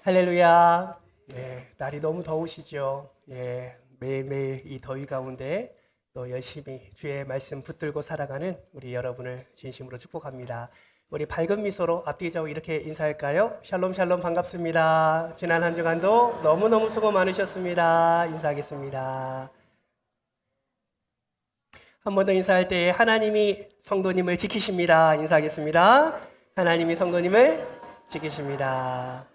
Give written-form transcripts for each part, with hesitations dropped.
할렐루야. 네, 날이 너무 더우시죠? 예, 매일매일 이 더위 가운데 또 열심히 주의 말씀 붙들고 살아가는 우리 여러분을 진심으로 축복합니다. 우리 밝은 미소로 앞뒤 좌우 이렇게 인사할까요? 샬롬 샬롬 반갑습니다. 지난 한 주간도 너무너무 수고 많으셨습니다. 인사하겠습니다. 한 번 더 인사할 때에 하나님이 성도님을 지키십니다. 인사하겠습니다. 하나님이 성도님을 지키십니다.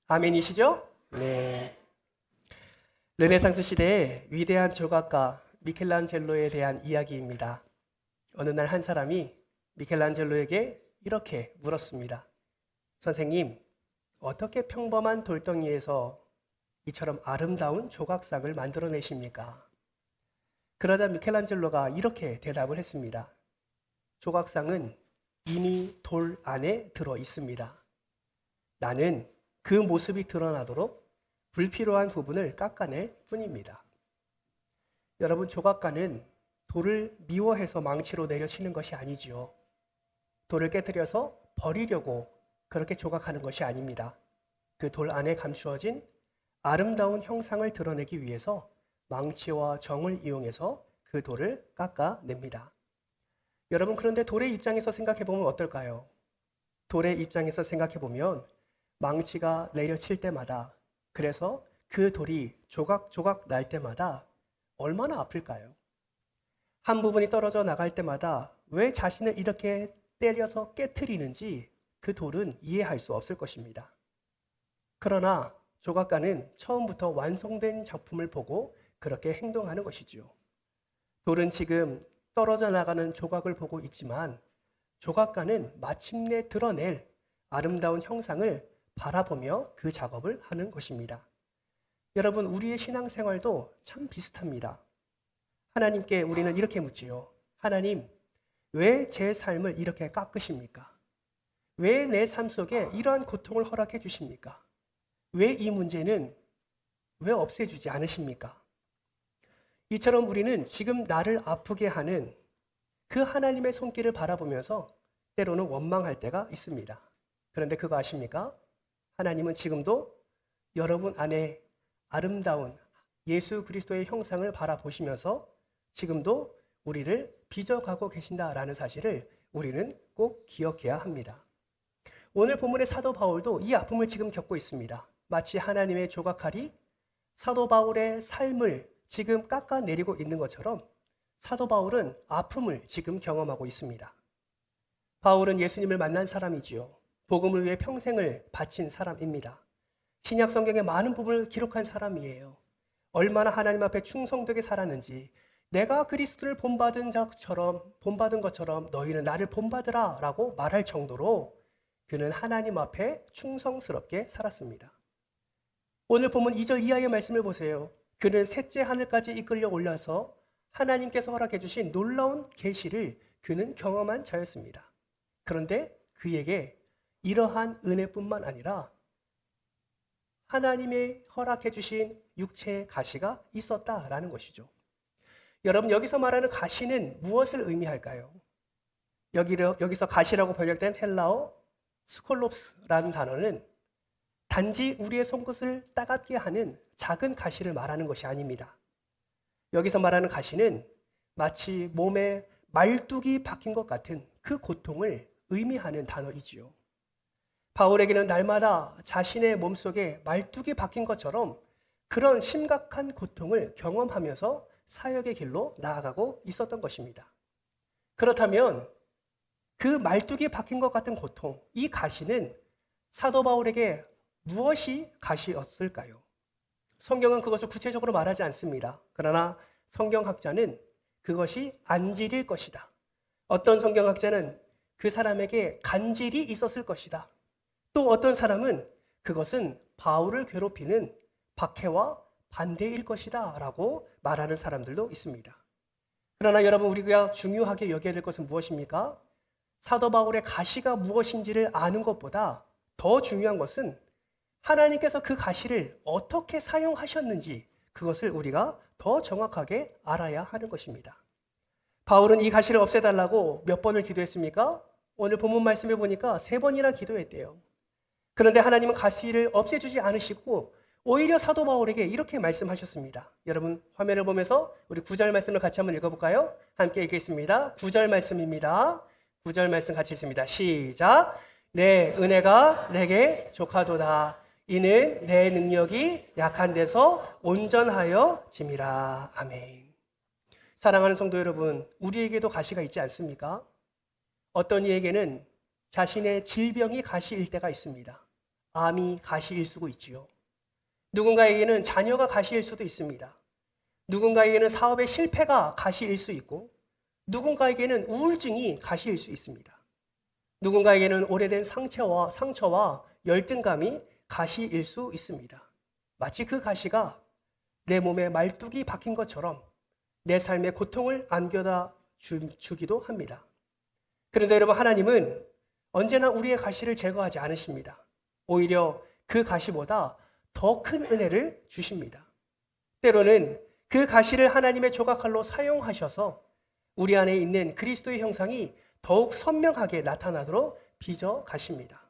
아멘이시죠? 네. 르네상스 시대의 위대한 조각가 미켈란젤로에 대한 이야기입니다. 어느 날 한 사람이 미켈란젤로에게 이렇게 물었습니다. 선생님, 어떻게 평범한 돌덩이에서 이처럼 아름다운 조각상을 만들어내십니까? 그러자 미켈란젤로가 이렇게 대답을 했습니다. 조각상은 이미 돌 안에 들어 있습니다. 나는 그 모습이 드러나도록 불필요한 부분을 깎아낼 뿐입니다. 여러분, 조각가는 돌을 미워해서 망치로 내려치는 것이 아니지요. 돌을 깨뜨려서 버리려고 그렇게 조각하는 것이 아닙니다. 그 돌 안에 감추어진 아름다운 형상을 드러내기 위해서 망치와 정을 이용해서 그 돌을 깎아냅니다. 여러분, 그런데 돌의 입장에서 생각해보면 어떨까요? 돌의 입장에서 생각해보면 망치가 내려칠 때마다, 그래서 그 돌이 조각조각 날 때마다 얼마나 아플까요? 한 부분이 떨어져 나갈 때마다 왜 자신을 이렇게 때려서 깨트리는지 그 돌은 이해할 수 없을 것입니다. 그러나 조각가는 처음부터 완성된 작품을 보고 그렇게 행동하는 것이지요. 돌은 지금 떨어져 나가는 조각을 보고 있지만 조각가는 마침내 드러낼 아름다운 형상을 바라보며 그 작업을 하는 것입니다. 여러분, 우리의 신앙생활도 참 비슷합니다. 하나님께 우리는 이렇게 묻지요. 하나님, 왜 제 삶을 이렇게 깎으십니까? 왜 내 삶 속에 이러한 고통을 허락해 주십니까? 왜 이 문제는 왜 없애주지 않으십니까? 이처럼 우리는 지금 나를 아프게 하는 그 하나님의 손길을 바라보면서 때로는 원망할 때가 있습니다. 그런데 그거 아십니까? 하나님은 지금도 여러분 안에 아름다운 예수 그리스도의 형상을 바라보시면서 지금도 우리를 빚어가고 계신다라는 사실을 우리는 꼭 기억해야 합니다. 오늘 본문의 사도 바울도 이 아픔을 지금 겪고 있습니다. 마치 하나님의 조각칼이 사도 바울의 삶을 지금 깎아내리고 있는 것처럼 사도 바울은 아픔을 지금 경험하고 있습니다. 바울은 예수님을 만난 사람이지요. 복음을 위해 평생을 바친 사람입니다. 신약 성경의 많은 부분을 기록한 사람이에요. 얼마나 하나님 앞에 충성되게 살았는지, 내가 그리스도를 본받은 것처럼 너희는 나를 본받으라 라고 말할 정도로 그는 하나님 앞에 충성스럽게 살았습니다. 오늘 본문 2절 이하의 말씀을 보세요. 그는 셋째 하늘까지 이끌려 올라서 하나님께서 허락해 주신 놀라운 계시를 그는 경험한 자였습니다. 그런데 그에게 이러한 은혜뿐만 아니라 하나님의 허락해 주신 육체의 가시가 있었다라는 것이죠. 여러분, 여기서 말하는 가시는 무엇을 의미할까요? 여기서 가시라고 번역된 헬라어 스콜롭스라는 단어는 단지 우리의 손끝을 따갑게 하는 작은 가시를 말하는 것이 아닙니다. 여기서 말하는 가시는 마치 몸에 말뚝이 박힌 것 같은 그 고통을 의미하는 단어이지요. 바울에게는 날마다 자신의 몸속에 말뚝이 박힌 것처럼 그런 심각한 고통을 경험하면서 사역의 길로 나아가고 있었던 것입니다. 그렇다면 그 말뚝이 박힌 것 같은 고통, 이 가시는 사도 바울에게 무엇이 가시였을까요? 성경은 그것을 구체적으로 말하지 않습니다. 그러나 성경학자는 그것이 안질일 것이다. 어떤 성경학자는 그 사람에게 간질이 있었을 것이다. 또 어떤 사람은 그것은 바울을 괴롭히는 박해와 반대일 것이다 라고 말하는 사람들도 있습니다. 그러나 여러분, 우리가 중요하게 여겨야 될 것은 무엇입니까? 사도 바울의 가시가 무엇인지를 아는 것보다 더 중요한 것은 하나님께서 그 가시를 어떻게 사용하셨는지 그것을 우리가 더 정확하게 알아야 하는 것입니다. 바울은 이 가시를 없애달라고 몇 번을 기도했습니까? 오늘 본문 말씀에 보니까 3번이나 기도했대요. 그런데 하나님은 가시를 없애주지 않으시고 오히려 사도 바울에게 이렇게 말씀하셨습니다. 여러분 화면을 보면서 우리 9절 말씀을 같이 한번 읽어볼까요? 함께 읽겠습니다. 9절 말씀입니다. 9절 말씀 같이 읽습니다. 시작. 내 은혜가 내게 족하도다. 이는 내 능력이 약한 데서 온전하여 짐이라. 아멘. 사랑하는 성도 여러분, 우리에게도 가시가 있지 않습니까? 어떤 이에게는 자신의 질병이 가시일 때가 있습니다. 암이 가시일 수도 있지요. 누군가에게는 자녀가 가시일 수도 있습니다. 누군가에게는 사업의 실패가 가시일 수 있고, 누군가에게는 우울증이 가시일 수 있습니다. 누군가에게는 오래된 상처와 열등감이 가시일 수 있습니다. 마치 그 가시가 내 몸에 말뚝이 박힌 것처럼 내 삶의 고통을 안겨다 주기도 합니다. 그런데 여러분, 하나님은 언제나 우리의 가시를 제거하지 않으십니다. 오히려 그 가시보다 더 큰 은혜를 주십니다. 때로는 그 가시를 하나님의 조각칼로 사용하셔서 우리 안에 있는 그리스도의 형상이 더욱 선명하게 나타나도록 빚어 가십니다.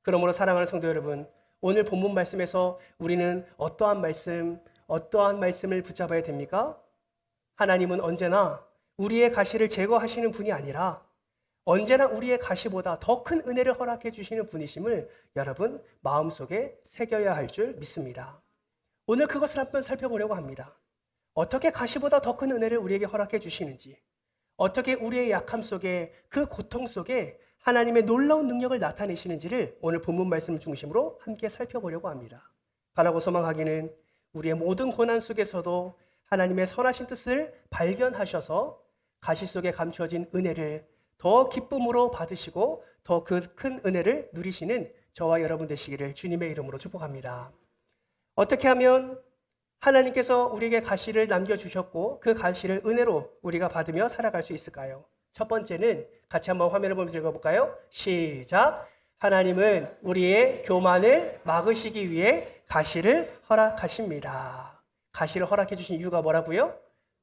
그러므로 사랑하는 성도 여러분, 오늘 본문 말씀에서 우리는 어떠한 말씀을 붙잡아야 됩니까? 하나님은 언제나 우리의 가시를 제거하시는 분이 아니라 언제나 우리의 가시보다 더 큰 은혜를 허락해 주시는 분이심을 여러분 마음속에 새겨야 할 줄 믿습니다. 오늘 그것을 한번 살펴보려고 합니다. 어떻게 가시보다 더 큰 은혜를 우리에게 허락해 주시는지, 어떻게 우리의 약함 속에, 그 고통 속에 하나님의 놀라운 능력을 나타내시는지를 오늘 본문 말씀을 중심으로 함께 살펴보려고 합니다. 바라고 소망하기는 우리의 모든 고난 속에서도 하나님의 선하신 뜻을 발견하셔서 가시 속에 감추어진 은혜를 더 기쁨으로 받으시고 더 그 큰 은혜를 누리시는 저와 여러분 되시기를 주님의 이름으로 축복합니다. 어떻게 하면 하나님께서 우리에게 가시를 남겨주셨고 그 가시를 은혜로 우리가 받으며 살아갈 수 있을까요? 첫 번째는 같이 한번 화면을 보면서 읽어볼까요? 시작! 하나님은 우리의 교만을 막으시기 위해 가시를 허락하십니다. 가시를 허락해 주신 이유가 뭐라고요?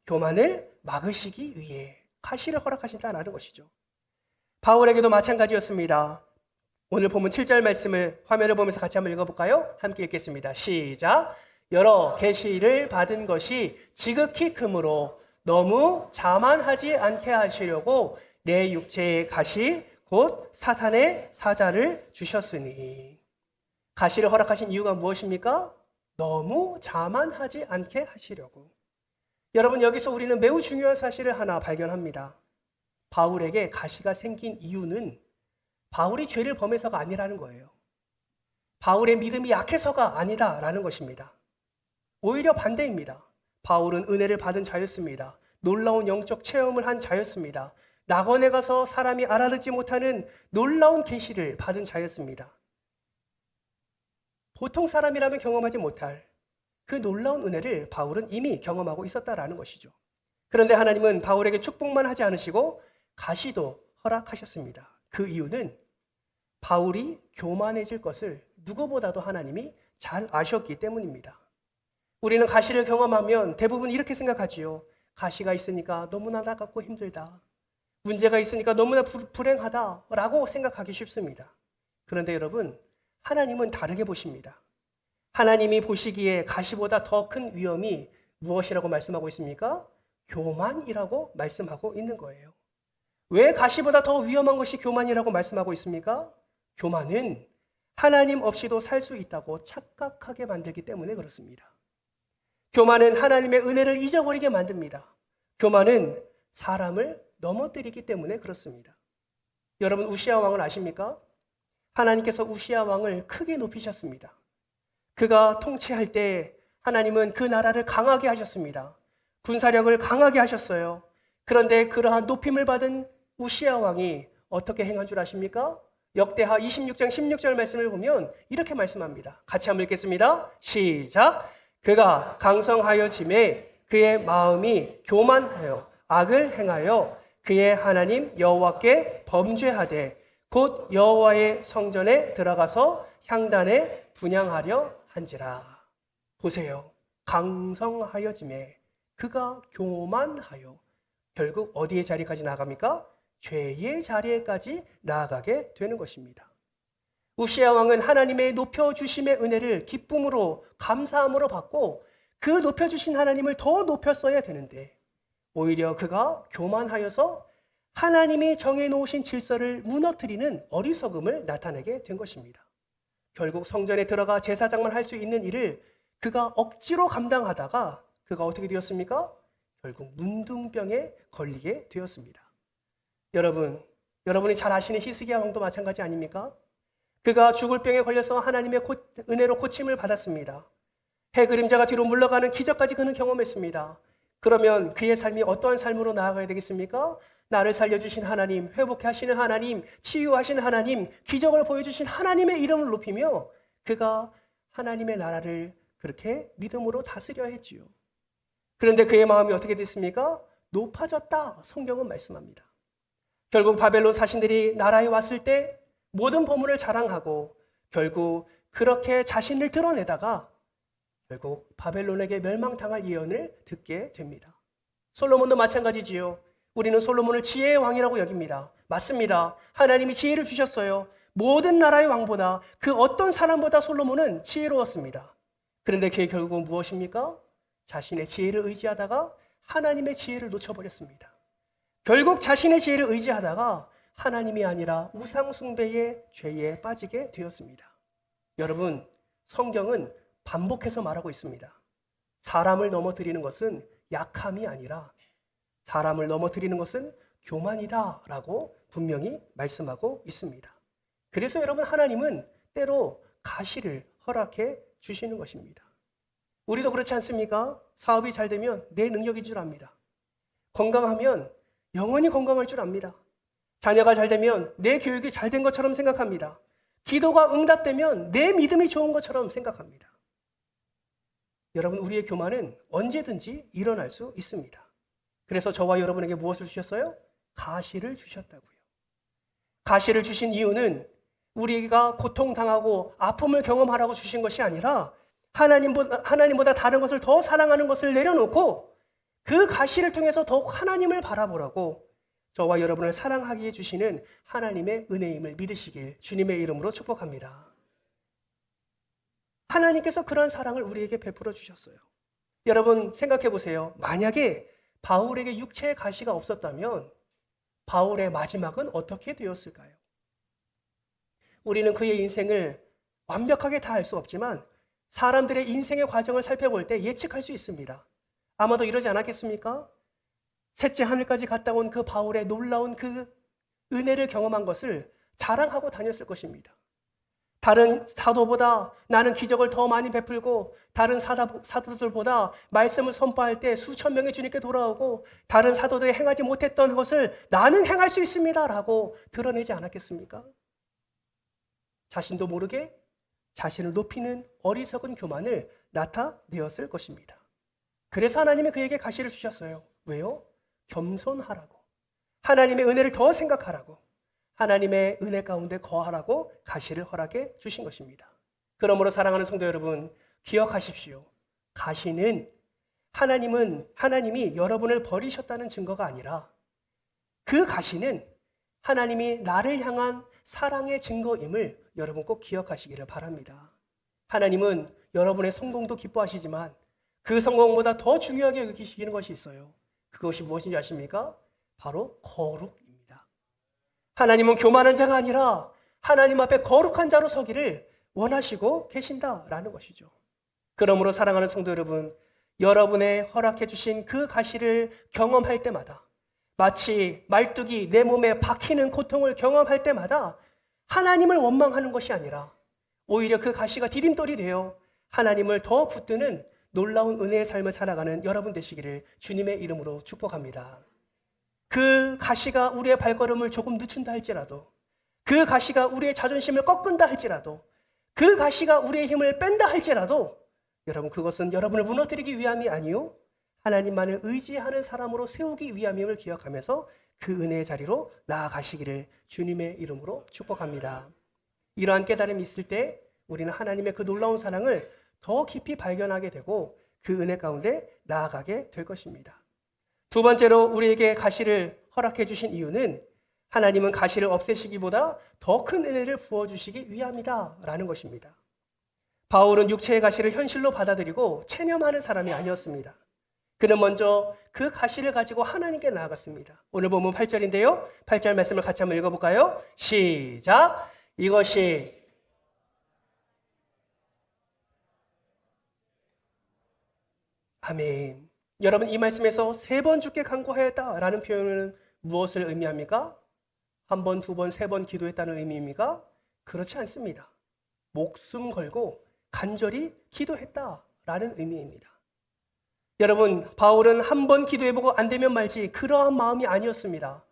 교만을 막으시기 위해 가시를 허락하신다는 것이죠. 바울에게도 마찬가지였습니다. 오늘 본문 7절 말씀을 화면을 보면서 같이 한번 읽어볼까요? 함께 읽겠습니다. 시작! 여러 계시를 받은 것이 지극히 크므로 너무 자만하지 않게 하시려고 내 육체의 가시 곧 사탄의 사자를 주셨으니. 가시를 허락하신 이유가 무엇입니까? 너무 자만하지 않게 하시려고. 여러분, 여기서 우리는 매우 중요한 사실을 하나 발견합니다. 바울에게 가시가 생긴 이유는 바울이 죄를 범해서가 아니라는 거예요. 바울의 믿음이 약해서가 아니다라는 것입니다. 오히려 반대입니다. 바울은 은혜를 받은 자였습니다. 놀라운 영적 체험을 한 자였습니다. 낙원에 가서 사람이 알아듣지 못하는 놀라운 계시를 받은 자였습니다. 보통 사람이라면 경험하지 못할 그 놀라운 은혜를 바울은 이미 경험하고 있었다라는 것이죠. 그런데 하나님은 바울에게 축복만 하지 않으시고 가시도 허락하셨습니다. 그 이유는 바울이 교만해질 것을 누구보다도 하나님이 잘 아셨기 때문입니다. 우리는 가시를 경험하면 대부분 이렇게 생각하지요. 가시가 있으니까 너무나 나깝고 힘들다. 문제가 있으니까 너무나 불행하다라고 생각하기 쉽습니다. 그런데 여러분, 하나님은 다르게 보십니다. 하나님이 보시기에 가시보다 더 큰 위험이 무엇이라고 말씀하고 있습니까? 교만이라고 말씀하고 있는 거예요. 왜 가시보다 더 위험한 것이 교만이라고 말씀하고 있습니까? 교만은 하나님 없이도 살 수 있다고 착각하게 만들기 때문에 그렇습니다. 교만은 하나님의 은혜를 잊어버리게 만듭니다. 교만은 사람을 넘어뜨리기 때문에 그렇습니다. 여러분, 우시야 왕을 아십니까? 하나님께서 우시야 왕을 크게 높이셨습니다. 그가 통치할 때 하나님은 그 나라를 강하게 하셨습니다. 군사력을 강하게 하셨어요. 그런데 그러한 높임을 받은 우시야 왕이 어떻게 행한 줄 아십니까? 역대하 26장 16절 말씀을 보면 이렇게 말씀합니다. 같이 한번 읽겠습니다. 시작! 그가 강성하여 짐에 그의 마음이 교만하여 악을 행하여 그의 하나님 여호와께 범죄하되 곧 여호와의 성전에 들어가서 향단에 분향하려 한지라. 보세요. 강성하여 짐에 그가 교만하여 결국 어디의 자리까지 나아갑니까? 죄의 자리에까지 나아가게 되는 것입니다. 우시야 왕은 하나님의 높여주심의 은혜를 기쁨으로 감사함으로 받고 그 높여주신 하나님을 더 높였어야 되는데 오히려 그가 교만하여서 하나님이 정해놓으신 질서를 무너뜨리는 어리석음을 나타내게 된 것입니다. 결국 성전에 들어가 제사장만 할 수 있는 일을 그가 억지로 감당하다가 그가 어떻게 되었습니까? 결국 문둥병에 걸리게 되었습니다. 여러분이 잘 아시는 히스기야 왕도 마찬가지 아닙니까? 그가 죽을 병에 걸려서 하나님의 은혜로 고침을 받았습니다. 해 그림자가 뒤로 물러가는 기적까지 그는 경험했습니다. 그러면 그의 삶이 어떠한 삶으로 나아가야 되겠습니까? 나를 살려주신 하나님, 회복해 하시는 하나님, 치유하시는 하나님, 기적을 보여주신 하나님의 이름을 높이며 그가 하나님의 나라를 그렇게 믿음으로 다스려야 했지요. 그런데 그의 마음이 어떻게 됐습니까? 높아졌다, 성경은 말씀합니다. 결국 바벨론 사신들이 나라에 왔을 때 모든 보물을 자랑하고 결국 그렇게 자신을 드러내다가 결국 바벨론에게 멸망당할 예언을 듣게 됩니다. 솔로몬도 마찬가지지요. 우리는 솔로몬을 지혜의 왕이라고 여깁니다. 맞습니다. 하나님이 지혜를 주셨어요. 모든 나라의 왕보다 그 어떤 사람보다 솔로몬은 지혜로웠습니다. 그런데 그게 결국은 무엇입니까? 자신의 지혜를 의지하다가 하나님의 지혜를 놓쳐버렸습니다. 결국 자신의 지혜를 의지하다가 하나님이 아니라 우상 숭배의 죄에 빠지게 되었습니다. 여러분, 성경은 반복해서 말하고 있습니다. 사람을 넘어뜨리는 것은 약함이 아니라 사람을 넘어뜨리는 것은 교만이다 라고 분명히 말씀하고 있습니다. 그래서 여러분, 하나님은 때로 가시를 허락해 주시는 것입니다. 우리도 그렇지 않습니까? 사업이 잘 되면 내 능력인 줄 압니다. 건강하면 영원히 건강할 줄 압니다. 자녀가 잘 되면 내 교육이 잘 된 것처럼 생각합니다. 기도가 응답되면 내 믿음이 좋은 것처럼 생각합니다. 여러분, 우리의 교만은 언제든지 일어날 수 있습니다. 그래서 저와 여러분에게 무엇을 주셨어요? 가시를 주셨다고요. 가시를 주신 이유는 우리가 고통당하고 아픔을 경험하라고 주신 것이 아니라 하나님보다 다른 것을 더 사랑하는 것을 내려놓고 그 가시를 통해서 더욱 하나님을 바라보라고 저와 여러분을 사랑하게 해주시는 하나님의 은혜임을 믿으시길 주님의 이름으로 축복합니다. 하나님께서 그런 사랑을 우리에게 베풀어 주셨어요. 여러분 생각해 보세요. 만약에 바울에게 육체의 가시가 없었다면 바울의 마지막은 어떻게 되었을까요? 우리는 그의 인생을 완벽하게 다 알 수 없지만 사람들의 인생의 과정을 살펴볼 때 예측할 수 있습니다. 아마도 이러지 않았겠습니까? 셋째 하늘까지 갔다 온 그 바울의 놀라운 그 은혜를 경험한 것을 자랑하고 다녔을 것입니다. 다른 사도보다 나는 기적을 더 많이 베풀고 다른 사도들보다 말씀을 선포할 때 수천 명이 주님께 돌아오고 다른 사도들이 행하지 못했던 것을 나는 행할 수 있습니다 라고 드러내지 않았겠습니까? 자신도 모르게 자신을 높이는 어리석은 교만을 나타내었을 것입니다. 그래서 하나님이 그에게 가시를 주셨어요. 왜요? 겸손하라고, 하나님의 은혜를 더 생각하라고, 하나님의 은혜 가운데 거하라고 가시를 허락해 주신 것입니다. 그러므로 사랑하는 성도 여러분, 기억하십시오. 가시는 하나님이 여러분을 버리셨다는 증거가 아니라 그 가시는 하나님이 나를 향한 사랑의 증거임을 여러분 꼭 기억하시기를 바랍니다. 하나님은 여러분의 성공도 기뻐하시지만 그 성공보다 더 중요하게 여기시는 것이 있어요. 그것이 무엇인지 아십니까? 바로 거룩입니다. 하나님은 교만한 자가 아니라 하나님 앞에 거룩한 자로 서기를 원하시고 계신다라는 것이죠. 그러므로 사랑하는 성도 여러분, 여러분의 허락해 주신 그 가시를 경험할 때마다 마치 말뚝이 내 몸에 박히는 고통을 경험할 때마다 하나님을 원망하는 것이 아니라 오히려 그 가시가 디딤돌이 되어 하나님을 더 붙드는 놀라운 은혜의 삶을 살아가는 여러분 되시기를 주님의 이름으로 축복합니다. 그 가시가 우리의 발걸음을 조금 늦춘다 할지라도, 그 가시가 우리의 자존심을 꺾은다 할지라도, 그 가시가 우리의 힘을 뺀다 할지라도 여러분, 그것은 여러분을 무너뜨리기 위함이 아니요 하나님만을 의지하는 사람으로 세우기 위함임을 기억하면서 그 은혜의 자리로 나아가시기를 주님의 이름으로 축복합니다. 이러한 깨달음이 있을 때 우리는 하나님의 그 놀라운 사랑을 더 깊이 발견하게 되고 그 은혜 가운데 나아가게 될 것입니다. 두 번째로 우리에게 가시를 허락해 주신 이유는 하나님은 가시를 없애시기보다 더 큰 은혜를 부어주시기 위함이다 라는 것입니다. 바울은 육체의 가시를 현실로 받아들이고 체념하는 사람이 아니었습니다. 그는 먼저 그 가시를 가지고 하나님께 나아갔습니다. 오늘 본문 8절인데요. 8절 말씀을 같이 한번 읽어볼까요? 시작! 이것이 아멘. 여러분, 이 말씀에서 3번 주께 간구하였다라는 표현은 무엇을 의미합니까? 1번, 2번, 3번 기도했다는 의미입니까? 그렇지 않습니다. 목숨 걸고 간절히 기도했다라는 의미입니다. 여러분, 바울은 1번 기도해보고 안 되면 말지 그러한 마음이 아니었습니다.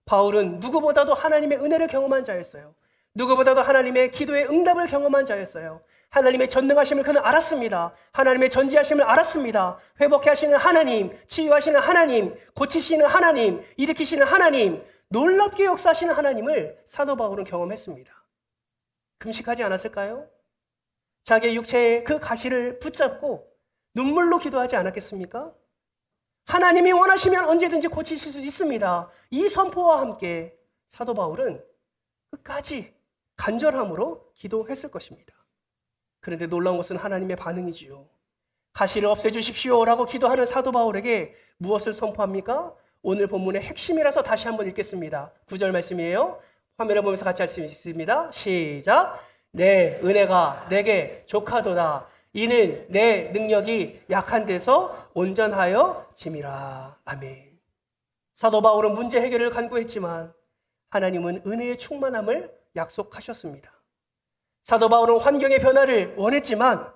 바울은 누구보다도 하나님의 은혜를 경험한 자였어요. 누구보다도 하나님의 기도의 응답을 경험한 자였어요. 하나님의 전능하심을 그는 알았습니다. 하나님의 전지하심을 알았습니다. 회복해 하시는 하나님, 치유하시는 하나님, 고치시는 하나님, 일으키시는 하나님, 놀랍게 역사하시는 하나님을 사도 바울은 경험했습니다. 금식하지 않았을까요? 자기의 육체의 그 가시를 붙잡고 눈물로 기도하지 않았겠습니까? 하나님이 원하시면 언제든지 고치실 수 있습니다. 이 선포와 함께 사도 바울은 끝까지 간절함으로 기도했을 것입니다. 그런데 놀라운 것은 하나님의 반응이지요. 가시를 없애주십시오 라고 기도하는 사도 바울에게 무엇을 선포합니까? 오늘 본문의 핵심이라서 다시 한번 읽겠습니다. 9절 말씀이에요. 화면을 보면서 같이 할 수 있습니다. 시작! 내 은혜가 내게 족하도다. 이는 내 능력이 약한 데서 온전하여 짐이라. 아멘. 사도 바울은 문제 해결을 간구했지만 하나님은 은혜의 충만함을 약속하셨습니다. 사도 바울은 환경의 변화를 원했지만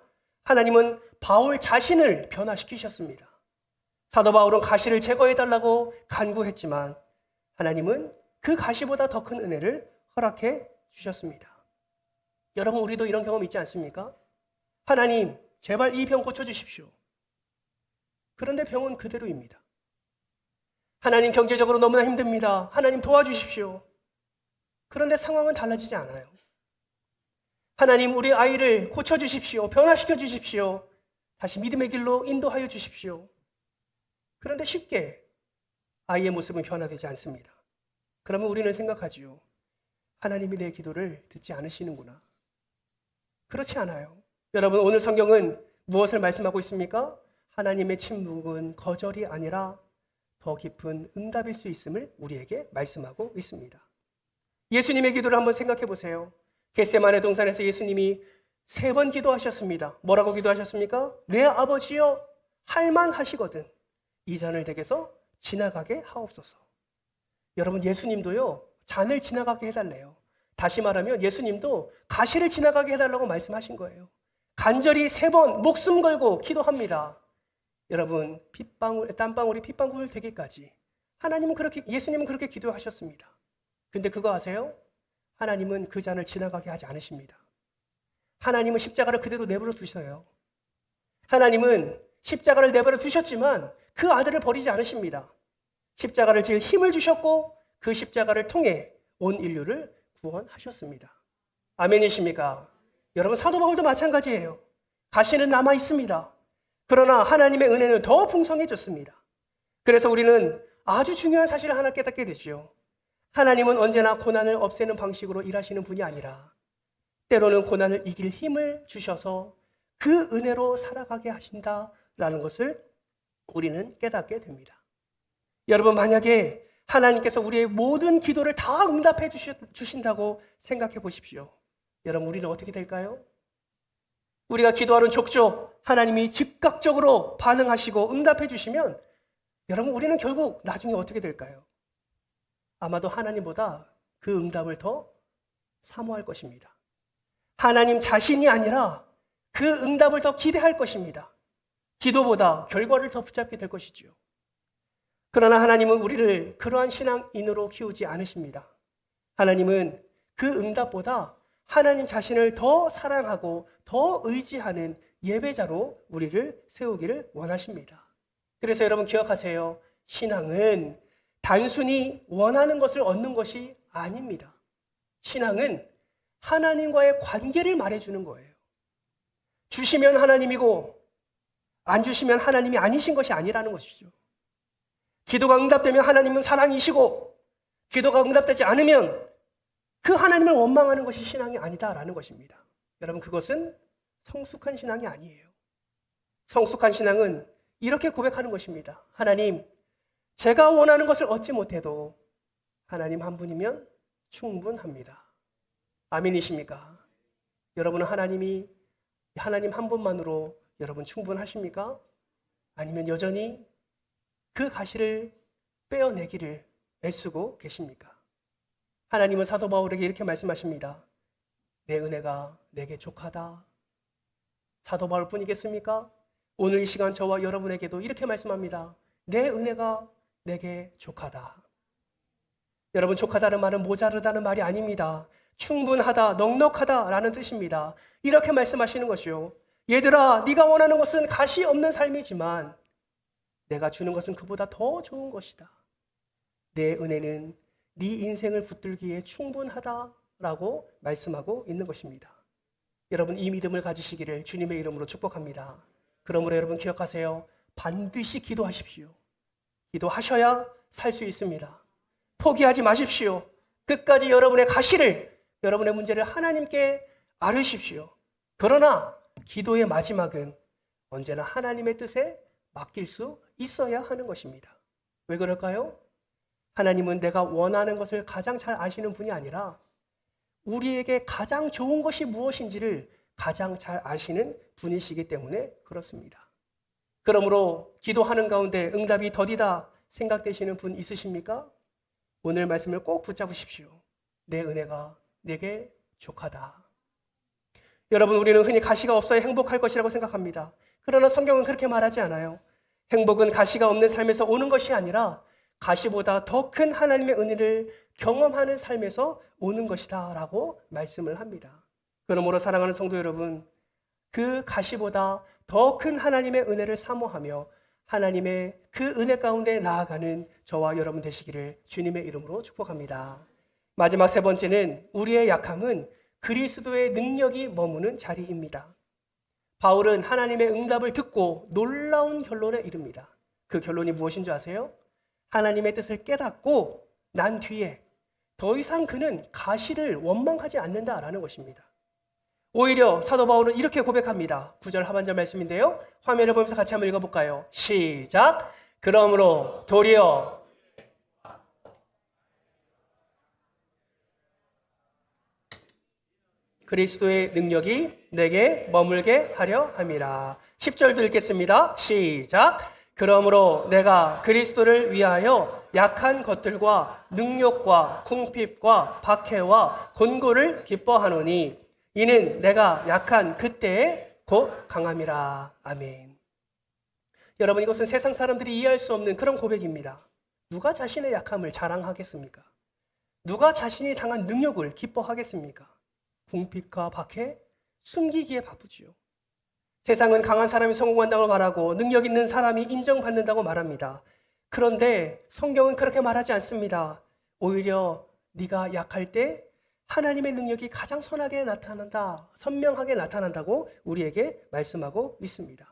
하나님은 바울 자신을 변화시키셨습니다. 사도 바울은 가시를 제거해달라고 간구했지만 하나님은 그 가시보다 더 큰 은혜를 허락해 주셨습니다. 여러분, 우리도 이런 경험 있지 않습니까? 하나님, 제발 이 병 고쳐주십시오. 그런데 병은 그대로입니다. 하나님, 경제적으로 너무나 힘듭니다. 하나님, 도와주십시오. 그런데 상황은 달라지지 않아요. 하나님, 우리 아이를 고쳐주십시오. 변화시켜 주십시오. 다시 믿음의 길로 인도하여 주십시오. 그런데 쉽게 아이의 모습은 변화되지 않습니다. 그러면 우리는 생각하지요. 하나님이 내 기도를 듣지 않으시는구나. 그렇지 않아요. 여러분, 오늘 성경은 무엇을 말씀하고 있습니까? 하나님의 침묵은 거절이 아니라 더 깊은 응답일 수 있음을 우리에게 말씀하고 있습니다. 예수님의 기도를 한번 생각해 보세요. 겟세마네 동산에서 예수님이 3번 기도하셨습니다. 뭐라고 기도하셨습니까? 내 아버지여, 할만하시거든 이 잔을 내게서 지나가게 하옵소서. 여러분, 예수님도요, 잔을 지나가게 해달래요. 다시 말하면 예수님도 가시를 지나가게 해달라고 말씀하신 거예요. 간절히 3번 목숨 걸고 기도합니다. 여러분, 땀방울이 핏방울 되기까지 예수님은 그렇게 기도하셨습니다. 근데 그거 아세요? 하나님은 그 잔을 지나가게 하지 않으십니다. 하나님은 십자가를 그대로 내버려 두셔요. 하나님은 십자가를 내버려 두셨지만 그 아들을 버리지 않으십니다. 십자가를 질 힘을 주셨고 그 십자가를 통해 온 인류를 구원하셨습니다. 아멘이십니까? 여러분, 사도 바울도 마찬가지예요. 가시는 남아 있습니다. 그러나 하나님의 은혜는 더 풍성해졌습니다. 그래서 우리는 아주 중요한 사실을 하나 깨닫게 되죠. 하나님은 언제나 고난을 없애는 방식으로 일하시는 분이 아니라 때로는 고난을 이길 힘을 주셔서 그 은혜로 살아가게 하신다라는 것을 우리는 깨닫게 됩니다. 여러분, 만약에 하나님께서 우리의 모든 기도를 다 응답해 주신다고 생각해 보십시오. 여러분, 우리는 어떻게 될까요? 우리가 기도하는 족족 하나님이 즉각적으로 반응하시고 응답해 주시면 여러분, 우리는 결국 나중에 어떻게 될까요? 아마도 하나님보다 그 응답을 더 사모할 것입니다. 하나님 자신이 아니라 그 응답을 더 기대할 것입니다. 기도보다 결과를 더 붙잡게 될 것이지요. 그러나 하나님은 우리를 그러한 신앙인으로 키우지 않으십니다. 하나님은 그 응답보다 하나님 자신을 더 사랑하고 더 의지하는 예배자로 우리를 세우기를 원하십니다. 그래서 여러분, 기억하세요. 신앙은 단순히 원하는 것을 얻는 것이 아닙니다. 신앙은 하나님과의 관계를 말해주는 거예요. 주시면 하나님이고 안 주시면 하나님이 아니신 것이 아니라는 것이죠. 기도가 응답되면 하나님은 사랑이시고 기도가 응답되지 않으면 그 하나님을 원망하는 것이 신앙이 아니다라는 것입니다. 여러분, 그것은 성숙한 신앙이 아니에요. 성숙한 신앙은 이렇게 고백하는 것입니다. 하나님, 제가 원하는 것을 얻지 못해도 하나님 한 분이면 충분합니다. 아멘이십니까? 여러분은 하나님 한 분만으로 여러분 충분하십니까? 아니면 여전히 그 가시를 빼어내기를 애쓰고 계십니까? 하나님은 사도 바울에게 이렇게 말씀하십니다. 내 은혜가 내게 족하다. 사도 바울뿐이겠습니까? 오늘 이 시간 저와 여러분에게도 이렇게 말씀합니다. 내 은혜가 내게 족하다. 여러분, 족하다는 말은 모자르다는 말이 아닙니다. 충분하다, 넉넉하다라는 뜻입니다. 이렇게 말씀하시는 것이요. 얘들아, 네가 원하는 것은 가시 없는 삶이지만 내가 주는 것은 그보다 더 좋은 것이다. 내 은혜는 네 인생을 붙들기에 충분하다라고 말씀하고 있는 것입니다. 여러분, 이 믿음을 가지시기를 주님의 이름으로 축복합니다. 그러므로 여러분 기억하세요. 반드시 기도하십시오. 기도하셔야 살 수 있습니다. 포기하지 마십시오. 끝까지 여러분의 가시를, 여러분의 문제를 하나님께 아뢰십시오. 그러나 기도의 마지막은 언제나 하나님의 뜻에 맡길 수 있어야 하는 것입니다. 왜 그럴까요? 하나님은 내가 원하는 것을 가장 잘 아시는 분이 아니라 우리에게 가장 좋은 것이 무엇인지를 가장 잘 아시는 분이시기 때문에 그렇습니다. 그러므로 기도하는 가운데 응답이 더디다 생각되시는 분 있으십니까? 오늘 말씀을 꼭 붙잡으십시오. 내 은혜가 내게 족하다. 여러분, 우리는 흔히 가시가 없어야 행복할 것이라고 생각합니다. 그러나 성경은 그렇게 말하지 않아요. 행복은 가시가 없는 삶에서 오는 것이 아니라 가시보다 더 큰 하나님의 은혜를 경험하는 삶에서 오는 것이다 라고 말씀을 합니다. 그러므로 사랑하는 성도 여러분, 그 가시보다 더 큰 하나님의 은혜를 사모하며 하나님의 그 은혜 가운데 나아가는 저와 여러분 되시기를 주님의 이름으로 축복합니다. 마지막 세 번째는 우리의 약함은 그리스도의 능력이 머무는 자리입니다. 바울은 하나님의 응답을 듣고 놀라운 결론에 이릅니다. 그 결론이 무엇인 줄 아세요? 하나님의 뜻을 깨닫고 난 뒤에 더 이상 그는 가시를 원망하지 않는다라는 것입니다. 오히려 사도 바울은 이렇게 고백합니다. 9절 하반절 말씀인데요. 화면을 보면서 같이 한번 읽어볼까요? 시작! 그러므로 도리어 그리스도의 능력이 내게 머물게 하려 함이라. 10절도 읽겠습니다. 시작! 그러므로 내가 그리스도를 위하여 약한 것들과 능욕과 궁핍과 박해와 곤고를 기뻐하노니 이는 내가 약한 그때에 곧 강함이라. 아멘. 여러분, 이것은 세상 사람들이 이해할 수 없는 그런 고백입니다. 누가 자신의 약함을 자랑하겠습니까? 누가 자신이 당한 능욕을 기뻐하겠습니까? 궁핍과 박해, 숨기기에 바쁘지요. 세상은 강한 사람이 성공한다고 말하고 능력 있는 사람이 인정받는다고 말합니다. 그런데 성경은 그렇게 말하지 않습니다. 오히려 네가 약할 때 하나님의 능력이 가장 선하게 나타난다, 선명하게 나타난다고 우리에게 말씀하고 있습니다.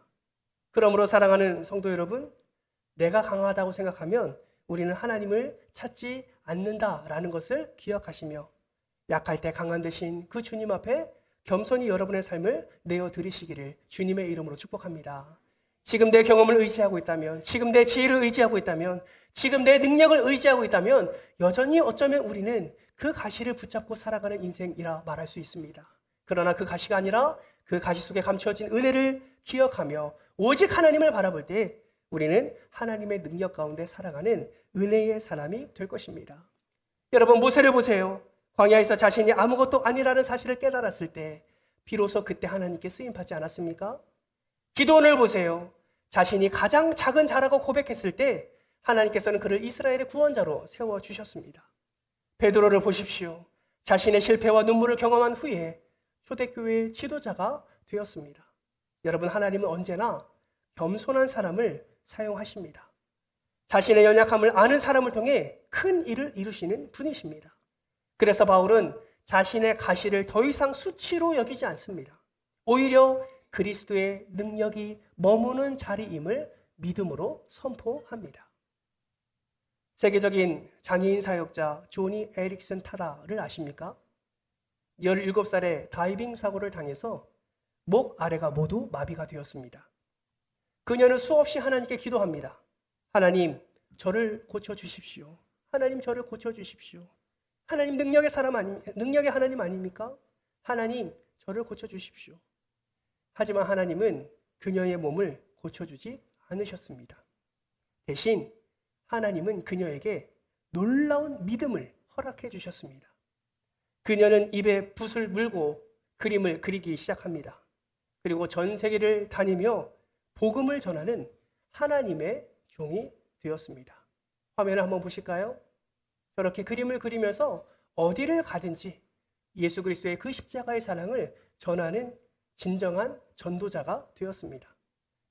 그러므로 사랑하는 성도 여러분, 내가 강하다고 생각하면 우리는 하나님을 찾지 않는다라는 것을 기억하시며 약할 때 강한 대신 그 주님 앞에 겸손히 여러분의 삶을 내어드리시기를 주님의 이름으로 축복합니다. 지금 내 경험을 의지하고 있다면, 지금 내 지혜를 의지하고 있다면, 지금 내 능력을 의지하고 있다면 여전히 어쩌면 우리는 그 가시를 붙잡고 살아가는 인생이라 말할 수 있습니다. 그러나 그 가시가 아니라 그 가시 속에 감추어진 은혜를 기억하며 오직 하나님을 바라볼 때 우리는 하나님의 능력 가운데 살아가는 은혜의 사람이 될 것입니다. 여러분, 모세를 보세요. 광야에서 자신이 아무것도 아니라는 사실을 깨달았을 때 비로소 그때 하나님께 쓰임받지 않았습니까? 기드온을 보세요. 자신이 가장 작은 자라고 고백했을 때 하나님께서는 그를 이스라엘의 구원자로 세워주셨습니다. 베드로를 보십시오. 자신의 실패와 눈물을 경험한 후에 초대교회의 지도자가 되었습니다. 여러분, 하나님은 언제나 겸손한 사람을 사용하십니다. 자신의 연약함을 아는 사람을 통해 큰 일을 이루시는 분이십니다. 그래서 바울은 자신의 가시를 더 이상 수치로 여기지 않습니다. 오히려 그리스도의 능력이 머무는 자리임을 믿음으로 선포합니다. 세계적인 장애인 사역자 조니 에릭슨 타다를 아십니까? 17살에 다이빙 사고를 당해서 목 아래가 모두 마비가 되었습니다. 그녀는 수없이 하나님께 기도합니다. 하나님, 저를 고쳐주십시오. 하나님, 저를 고쳐주십시오. 하나님, 능력의 하나님 아닙니까? 하나님, 저를 고쳐주십시오. 하지만 하나님은 그녀의 몸을 고쳐주지 않으셨습니다. 대신 하나님은 그녀에게 놀라운 믿음을 허락해 주셨습니다. 그녀는 입에 붓을 물고 그림을 그리기 시작합니다. 그리고 전 세계를 다니며 복음을 전하는 하나님의 종이 되었습니다. 화면을 한번 보실까요? 저렇게 그림을 그리면서 어디를 가든지 예수 그리스도의 그 십자가의 사랑을 전하는 진정한 전도자가 되었습니다.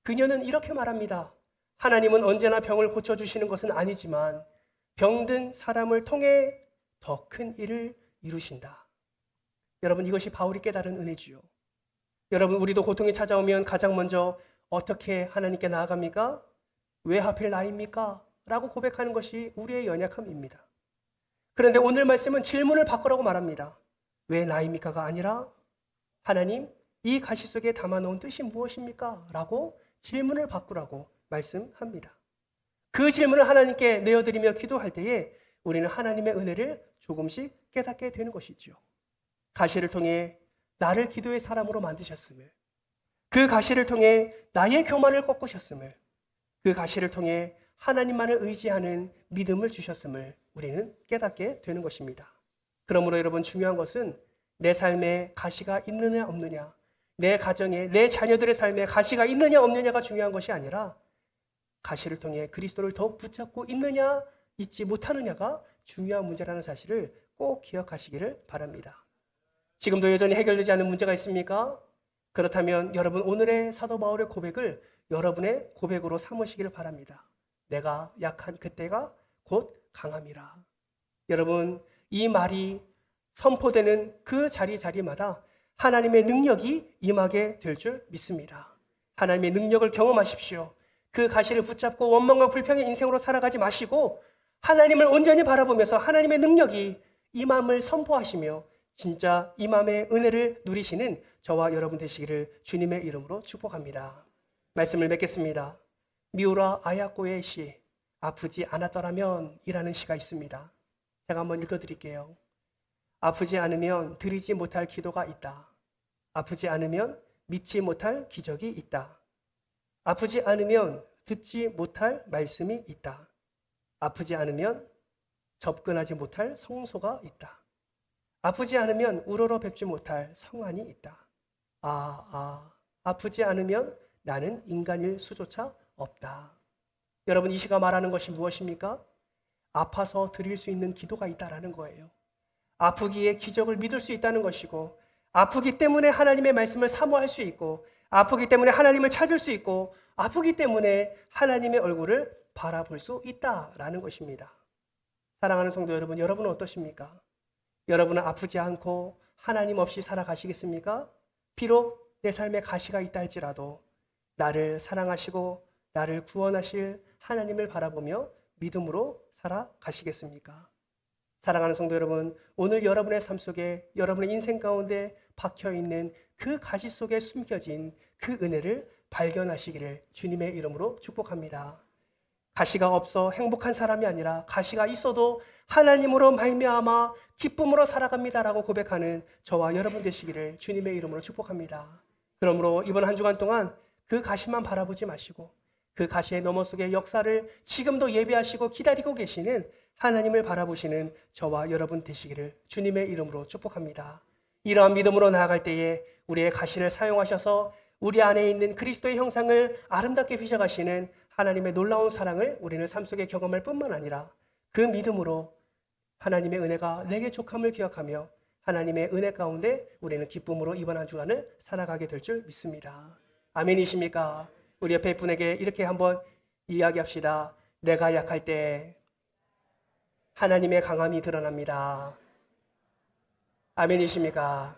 그녀는 이렇게 말합니다. 하나님은 언제나 병을 고쳐주시는 것은 아니지만 병든 사람을 통해 더 큰 일을 이루신다. 여러분, 이것이 바울이 깨달은 은혜지요. 여러분, 우리도 고통이 찾아오면 가장 먼저 어떻게 하나님께 나아갑니까? 왜 하필 나입니까? 라고 고백하는 것이 우리의 연약함입니다. 그런데 오늘 말씀은 질문을 바꾸라고 말합니다. 왜 나입니까가 아니라 하나님, 이 가시 속에 담아놓은 뜻이 무엇입니까? 라고 질문을 바꾸라고 말씀합니다. 그 질문을 하나님께 내어드리며 기도할 때에 우리는 하나님의 은혜를 조금씩 깨닫게 되는 것이지요. 가시를 통해 나를 기도의 사람으로 만드셨음을, 그 가시를 통해 나의 교만을 꺾으셨음을, 그 가시를 통해 하나님만을 의지하는 믿음을 주셨음을 우리는 깨닫게 되는 것입니다. 그러므로 여러분, 중요한 것은 내 삶에 가시가 있느냐 없느냐, 내 가정에, 내 자녀들의 삶에 가시가 있느냐 없느냐가 중요한 것이 아니라 가시를 통해 그리스도를 더욱 붙잡고 있느냐 있지 못하느냐가 중요한 문제라는 사실을 꼭 기억하시기를 바랍니다. 지금도 여전히 해결되지 않은 문제가 있습니까? 그렇다면 여러분, 오늘의 사도 바울의 고백을 여러분의 고백으로 삼으시기를 바랍니다. 내가 약한 그때가 곧 강함이라. 여러분, 이 말이 선포되는 그 자리마다 하나님의 능력이 임하게 될 줄 믿습니다. 하나님의 능력을 경험하십시오. 그 가시를 붙잡고 원망과 불평의 인생으로 살아가지 마시고 하나님을 온전히 바라보면서 하나님의 능력이 임함을 선포하시며 진짜 임함의 은혜를 누리시는 저와 여러분 되시기를 주님의 이름으로 축복합니다. 말씀을 맺겠습니다. 미우라 아야코의 시 아프지 않았더라면 이라는 시가 있습니다. 제가 한번 읽어드릴게요. 아프지 않으면 드리지 못할 기도가 있다. 아프지 않으면 믿지 못할 기적이 있다. 아프지 않으면 듣지 못할 말씀이 있다. 아프지 않으면 접근하지 못할 성소가 있다. 아프지 않으면 우러러 뵙지 못할 성안이 있다. 아프지 않으면 나는 인간일 수조차 없다. 여러분, 이 시가 말하는 것이 무엇입니까? 아파서 드릴 수 있는 기도가 있다라는 거예요. 아프기에 기적을 믿을 수 있다는 것이고, 아프기 때문에 하나님의 말씀을 사모할 수 있고, 아프기 때문에 하나님을 찾을 수 있고, 아프기 때문에 하나님의 얼굴을 바라볼 수 있다라는 것입니다. 사랑하는 성도 여러분, 여러분은 어떠십니까? 여러분은 아프지 않고 하나님 없이 살아가시겠습니까? 비록 내 삶에 가시가 있다 할지라도 나를 사랑하시고 나를 구원하실 하나님을 바라보며 믿음으로 살아가시겠습니까? 사랑하는 성도 여러분, 오늘 여러분의 삶 속에, 여러분의 인생 가운데 박혀있는 그 가시 속에 숨겨진 그 은혜를 발견하시기를 주님의 이름으로 축복합니다. 가시가 없어 행복한 사람이 아니라 가시가 있어도 하나님으로 말미암아 기쁨으로 살아갑니다라고 고백하는 저와 여러분 되시기를 주님의 이름으로 축복합니다. 그러므로 이번 한 주간 동안 그 가시만 바라보지 마시고 그 가시의 너머 속의 역사를 지금도 예배하시고 기다리고 계시는 하나님을 바라보시는 저와 여러분 되시기를 주님의 이름으로 축복합니다. 이러한 믿음으로 나아갈 때에 우리의 가시를 사용하셔서 우리 안에 있는 그리스도의 형상을 아름답게 휘저가시는 하나님의 놀라운 사랑을 우리는 삶 속에 경험할 뿐만 아니라 그 믿음으로 하나님의 은혜가 내게 족함을 기억하며 하나님의 은혜 가운데 우리는 기쁨으로 이번 한 주간을 살아가게 될 줄 믿습니다. 아멘이십니까? 우리 옆에 분에게 이렇게 한번 이야기합시다. 내가 약할 때 하나님의 강함이 드러납니다. 아멘이십니까?